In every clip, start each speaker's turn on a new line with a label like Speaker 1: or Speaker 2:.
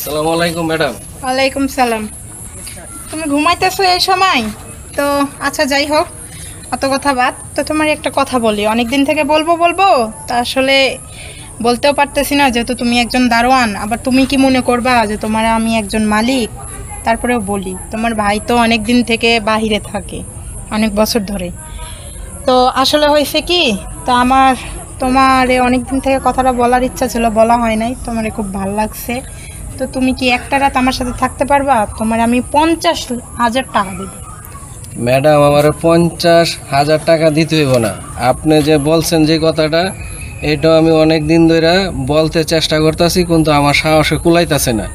Speaker 1: আসসালামু আলাইকুম ম্যাডাম।
Speaker 2: ওয়ালাইকুম সালাম। তুমি ঘুমাইতেছো এই সময়? তো আচ্ছা, যাই হোক, অত কথা বাদ। তো তোমার একটা কথা বলি, অনেক দিন থেকে বলবো বলবো, তা আসলে বলতেও পারতেছি না, যেহেতু তুমি একজন দারোয়ান। আবার তুমি কি মনে করবা যে তোমার আমি একজন মালিক? তারপরেও বলি, তোমার ভাই তো অনেক দিন থেকে বাহিরে থাকে, অনেক বছর ধরে। তো আসলে হয়েছে কি, তো আমার তোমার অনেক দিন থেকে কথাটা বলার ইচ্ছা ছিল, বলা হয় নাই। তোমারে খুব ভালো লাগছে। তো তুমি কি একটা রাত আমার সাথে থাকতে পারবা? তোমার আমি 50,000 টাকা দেব।
Speaker 1: ম্যাডাম, আমার 50,000 টাকা দিতে হইব না। আপনি যে বলছেন যে কথাটা, এটা আমি অনেক দিন ধরে বলতে চেষ্টা করতেছি, কিন্তু আমার সাহসে কুলাইতেছে না।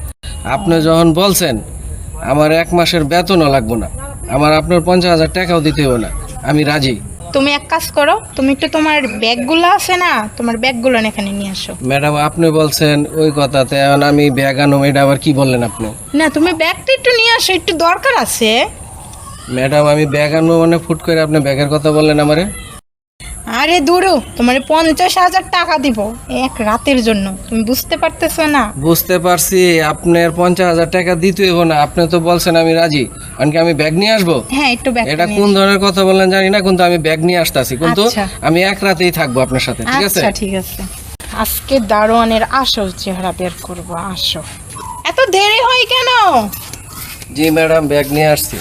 Speaker 1: আপনি যখন বলছেন আমার 1 মাসের বেতনও লাগবে না, আমার আপনার 50,000 টাকাও দিতে হইব না, আমি রাজি।
Speaker 2: তুমি এক কাজ করো, তুমি একটু তোমার ব্যাগগুলো আছে না, তোমার ব্যাগগুলো এখানে নিয়ে আসো।
Speaker 1: ম্যাডাম, আপনি বলছেন ওই কথাতে, এখন আমি ব্যাগ আনো, এটা আবার কি বললেন আপনি?
Speaker 2: না, তুমি ব্যাগটা একটু নিয়ে আসো, একটু দরকার আছে।
Speaker 1: ম্যাডাম, আমি ব্যাগ আনবো মানে ফুট করে আপনি ব্যাগের কথা বললেন আমারে?
Speaker 2: আরে দূরও, তোমার 50,000 টাকা দিব এক রাতের জন্য, তুমি বুঝতে পারতেছো না?
Speaker 1: বুঝতে পারছি, আপনার 50,000 টাকা দিতে হইব না। আপনি তো বলছেন আমি রাজি, কারণ কি আমি ব্যাগ নিয়ে আসবো?
Speaker 2: হ্যাঁ, একটু ব্যাগ।
Speaker 1: এটা কোন ধরনের কথা বললেন জানি না, কিন্তু আমি ব্যাগ নিয়ে আসতেছি, কিন্তু
Speaker 2: আচ্ছা।
Speaker 1: আমি এক রাতেই থাকবো আপনার সাথে, ঠিক আছে?
Speaker 2: আচ্ছা, ঠিক আছে। আজকে দারোয়ানের আসল চেহারা বের করব, আসো। এত দেরি হয় কেন?
Speaker 1: জি ম্যাডাম, ব্যাগ নিয়ে আসছি।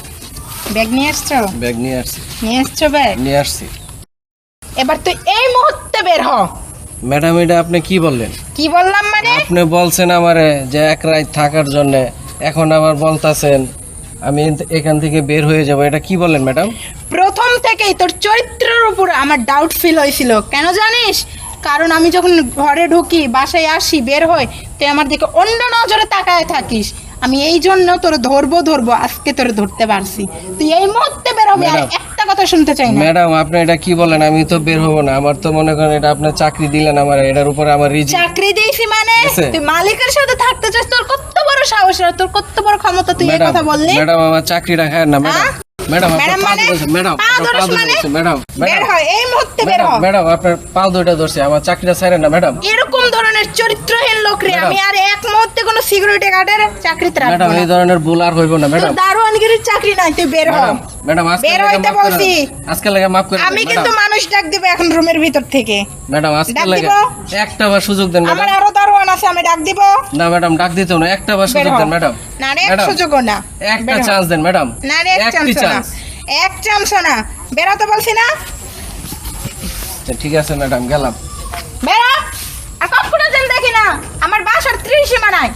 Speaker 2: ব্যাগ নিয়ে আসছো?
Speaker 1: ব্যাগ নিয়ে আসছি।
Speaker 2: নিয়ে আসছো ব্যাগ?
Speaker 1: নিয়ে আসছি।
Speaker 2: এবার তুই এই মুহূর্তে বের হ।
Speaker 1: ম্যাডাম, এটা আপনি কি বললেন?
Speaker 2: কি বললাম মানে?
Speaker 1: আপনি বলছেন আমারে যে এক রাত থাকার জন্য, এখন আবার বলতাছেন আমি এখান থেকে বের হয়ে যাব, এটা কি বললেন ম্যাডাম?
Speaker 2: প্রথম থেকেই তোর চরিত্রের উপর আমার ডাউট ফিল হয়েছিল, কেন জানিস? কারণ আমি যখন ঘরে ঢুকি, বাসায় আসি, বের হই, তুই আমার দিকে অন্য নজরে তাকায় থাকিস। আমি এই জন্য তোর ধরবো, আজকে তোর ধরতে পারছি। তুই এই মুহূর্তে বের হবি, আর
Speaker 1: ম্যাডাম।
Speaker 2: একটা কথা শুনতে চাই না।
Speaker 1: ম্যাডাম, আপনি এটা কি বলেন? আমি তো বের হবো না। আমার তো মনে করেন এটা আপনার চাকরি দিলেন আমার, এটার উপরে আমার রিজি।
Speaker 2: চাকরি দিয়েছি মানে?
Speaker 1: আছে।
Speaker 2: তুই মালিকের সাথে থাকতে চাস? তোর কত বড় সাহস, আর তোর কত বড় ক্ষমতা, তুই এই কথা বললি?
Speaker 1: ম্যাডাম, আমার চাকরিটা খায় না ম্যাডাম।
Speaker 2: হ্যাঁ?
Speaker 1: ম্যাডাম, আপনার
Speaker 2: ম্যাডাম
Speaker 1: পা
Speaker 2: মানে?
Speaker 1: ধরেছে ম্যাডাম।
Speaker 2: পা
Speaker 1: আপনার পা
Speaker 2: ধরেছে মানে?
Speaker 1: ধরেছে ম্যাডাম।
Speaker 2: বের হয় এই মুহূর্তে, বের হ।
Speaker 1: ম্যাডাম, আপনার পা দুইটা ধরছে, আমার চাকরিটা ছাড়েন না ম্যাডাম।
Speaker 2: এরকম ধরনের চরিত্রহীন লোক রে
Speaker 1: ম্যাডাম।
Speaker 2: আমি আর এক মুহূর্তে কোনো সিকিউরিটি গার্ডের চাকরিতে রাখবো
Speaker 1: ম্যাডাম,
Speaker 2: না।
Speaker 1: এই ধরনের ভুল আর হইব না
Speaker 2: তোর
Speaker 1: ম্যাডাম।
Speaker 2: দারোয়ানগিরির চাকরি নাই, তুই বের হ।
Speaker 1: ম্যাডাম, ম্যাডাম, আজকে
Speaker 2: বের
Speaker 1: লাগে
Speaker 2: হইতে
Speaker 1: মাফ করে
Speaker 2: বলছি।
Speaker 1: দেন। আজকে লাগে মাফ করে দেন
Speaker 2: আমি
Speaker 1: ম্যাডাম।
Speaker 2: কিন্তু মানুষ ডাক দিব এখন রুমের ভিতর থেকে।
Speaker 1: ম্যাডাম, আজকে
Speaker 2: ডাক
Speaker 1: লাগে
Speaker 2: দিব?
Speaker 1: একটা বার সুযোগ দেন
Speaker 2: আমার
Speaker 1: ম্যাডাম।
Speaker 2: আরো দারোয়ান আছে, আমি ডাক দিব।
Speaker 1: না ম্যাডাম, ডাক দিতে না, একটা বার
Speaker 2: বের
Speaker 1: সুযোগ
Speaker 2: হ।
Speaker 1: দেন ম্যাডাম।
Speaker 2: না রে, এক
Speaker 1: ম্যাডাম,
Speaker 2: সুযোগও না।
Speaker 1: একটা
Speaker 2: বের হ।
Speaker 1: চান্স দেন ম্যাডাম।
Speaker 2: না রে, এক
Speaker 1: একটি
Speaker 2: চান্স না,
Speaker 1: চান্স।
Speaker 2: এক চান্স না। বেরোতে বলছি না?
Speaker 1: ঠিক আছে ম্যাডাম, গেলাম।
Speaker 2: বেরো। আর কখনো যেন দেখি না আমার বাসার ত্রিসীমা নাই।